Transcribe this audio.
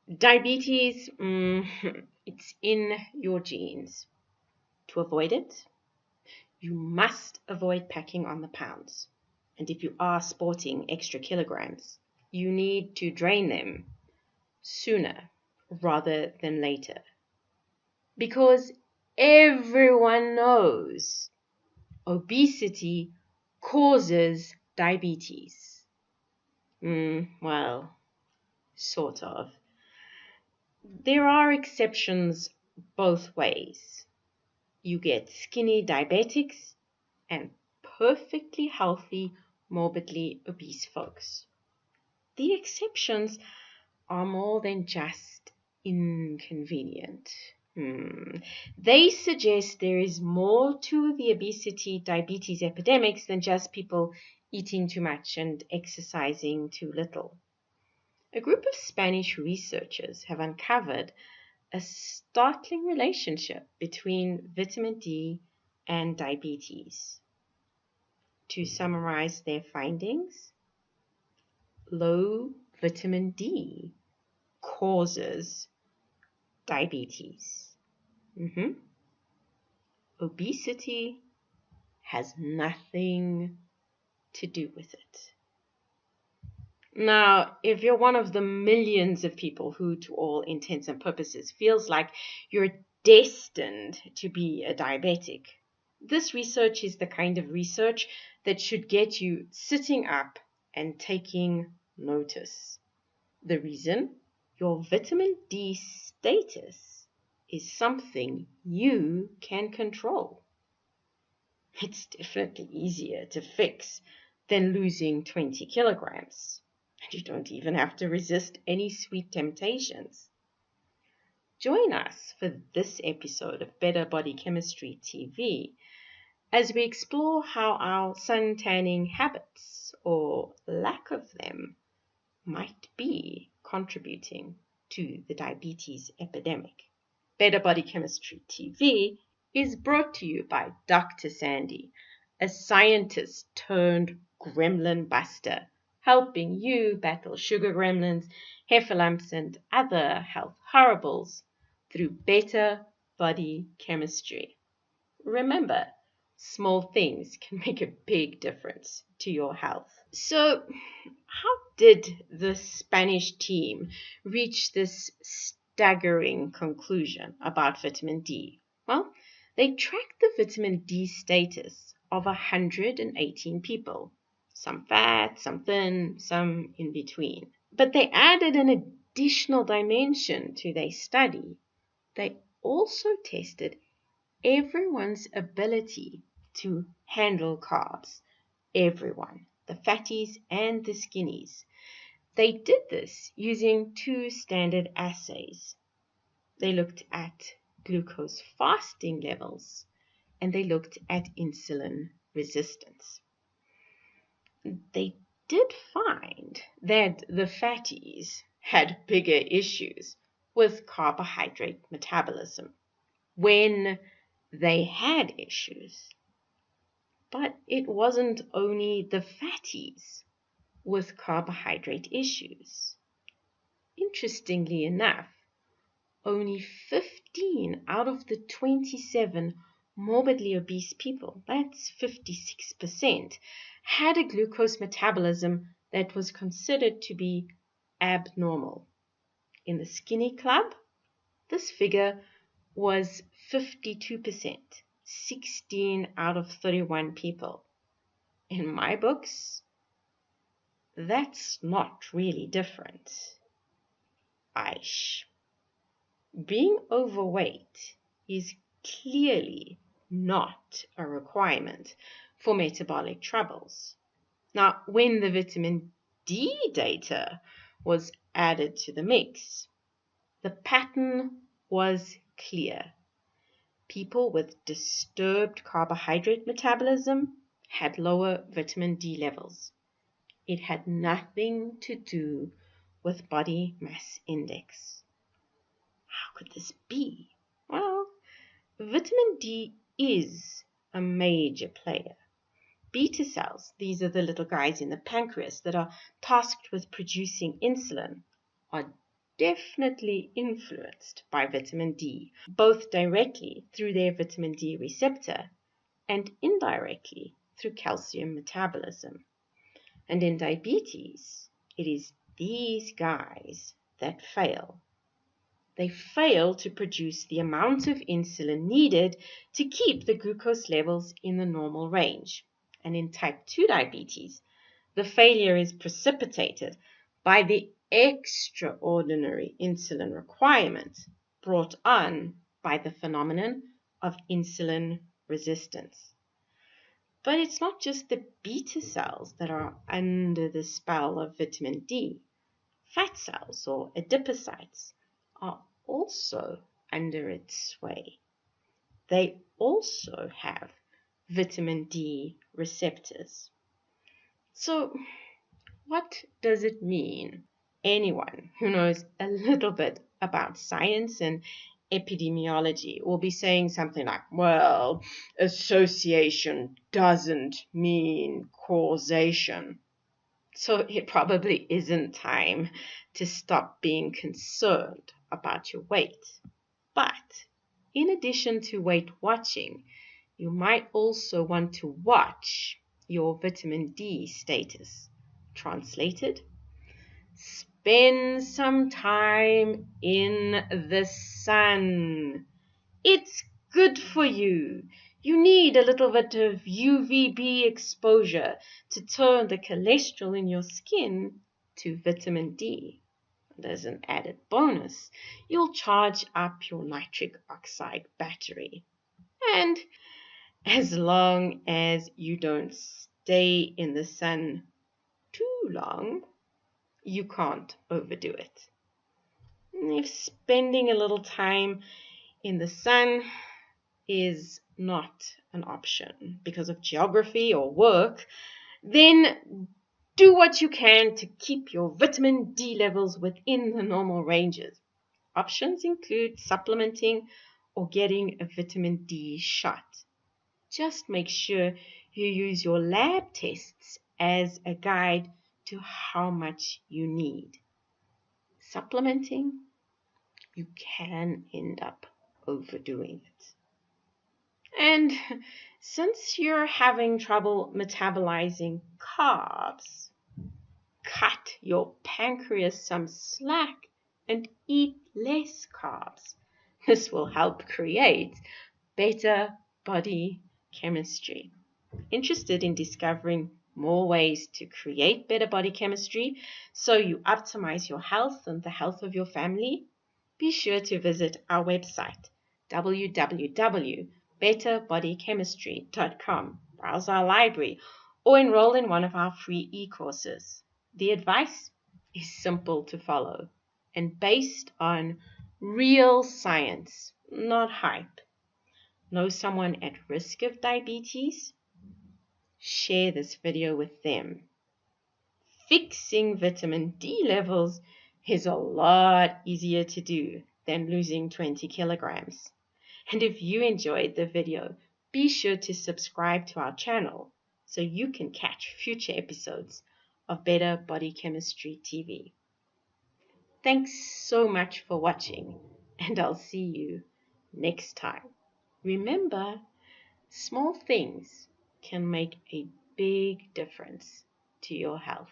Diabetes, it's in your genes. To avoid it, you must avoid packing on the pounds. And if you are sporting extra kilograms, you need to drain them sooner rather than later. Because everyone knows obesity causes diabetes. Well, sort of. There are exceptions both ways. You get skinny diabetics and perfectly healthy, morbidly obese folks. The exceptions are more than just inconvenient. They suggest there is more to the obesity diabetes epidemics than just people eating too much and exercising too little. A group of Spanish researchers have uncovered a startling relationship between vitamin D and diabetes. To summarize their findings, low vitamin D causes diabetes. Obesity has nothing to do with it. Now, if you're one of the millions of people who, to all intents and purposes, feels like you're destined to be a diabetic, this research is the kind of research that should get you sitting up and taking notice. The reason? Your vitamin D status is something you can control. It's definitely easier to fix than losing 20 kilograms. And you don't even have to resist any sweet temptations. Join us for this episode of Better Body Chemistry TV as we explore how our sun tanning habits, or lack of them, might be contributing to the diabetes epidemic. Better Body Chemistry TV is brought to you by Dr. Sandy, a scientist turned gremlin buster, helping you battle sugar gremlins, heifer lumps, and other health horribles through better body chemistry. Remember, small things can make a big difference to your health. So, how did the Spanish team reach this staggering conclusion about vitamin D? Well, they tracked the vitamin D status of 118 people. Some fat, some thin, some in between. But they added an additional dimension to their study. They also tested everyone's ability to handle carbs. Everyone, the fatties and the skinnies. They did this using two standard assays. They looked at glucose fasting levels and they looked at insulin resistance. They did find that the fatties had bigger issues with carbohydrate metabolism when they had issues. But it wasn't only the fatties with carbohydrate issues. Interestingly enough, only 15 out of the 27 morbidly obese people, that's 56%, had a glucose metabolism that was considered to be abnormal. In the skinny club, this figure was 52%, 16 out of 31 people. In my books, that's not really different. Aish. Being overweight is clearly not a requirement for metabolic troubles. Now, when the vitamin D data was added to the mix, the pattern was clear. People with disturbed carbohydrate metabolism had lower vitamin D levels. It had nothing to do with body mass index. How could this be? Well, vitamin D is a major player. Beta cells, these are the little guys in the pancreas that are tasked with producing insulin, are definitely influenced by vitamin D, both directly through their vitamin D receptor and indirectly through calcium metabolism. And in diabetes, it is these guys that fail. They fail to produce the amount of insulin needed to keep the glucose levels in the normal range. And in type 2 diabetes, the failure is precipitated by the extraordinary insulin requirement brought on by the phenomenon of insulin resistance. But it's not just the beta cells that are under the spell of vitamin D. Fat cells, or adipocytes, are also under its sway. They also have vitamin D receptors. So, what does it mean? Anyone who knows a little bit about science and epidemiology will be saying something like, well, association doesn't mean causation. So it probably isn't time to stop being concerned about your weight. But in addition to weight watching, you might also want to watch your vitamin D status. Translated, spend some time in the sun. It's good for you. You need a little bit of UVB exposure to turn the cholesterol in your skin to vitamin D. And as an added bonus, you'll charge up your nitric oxide battery. And as long as you don't stay in the sun too long, you can't overdo it. If spending a little time in the sun is not an option because of geography or work, then do what you can to keep your vitamin D levels within the normal ranges. Options include supplementing or getting a vitamin D shot. Just make sure you use your lab tests as a guide to how much you need. Supplementing, you can end up overdoing it. And since you're having trouble metabolizing carbs, cut your pancreas some slack and eat less carbs. This will help create better body chemistry. Interested in discovering more ways to create better body chemistry so you optimize your health and the health of your family? Be sure to visit our website, www.betterbodychemistry.com, browse our library, or enroll in one of our free e-courses. The advice is simple to follow and based on real science, not hype. Know someone at risk of diabetes? Share this video with them. Fixing vitamin D levels is a lot easier to do than losing 20 kilograms. And if you enjoyed the video, be sure to subscribe to our channel so you can catch future episodes of Better Body Chemistry TV. Thanks so much for watching, and I'll see you next time. Remember, small things can make a big difference to your health.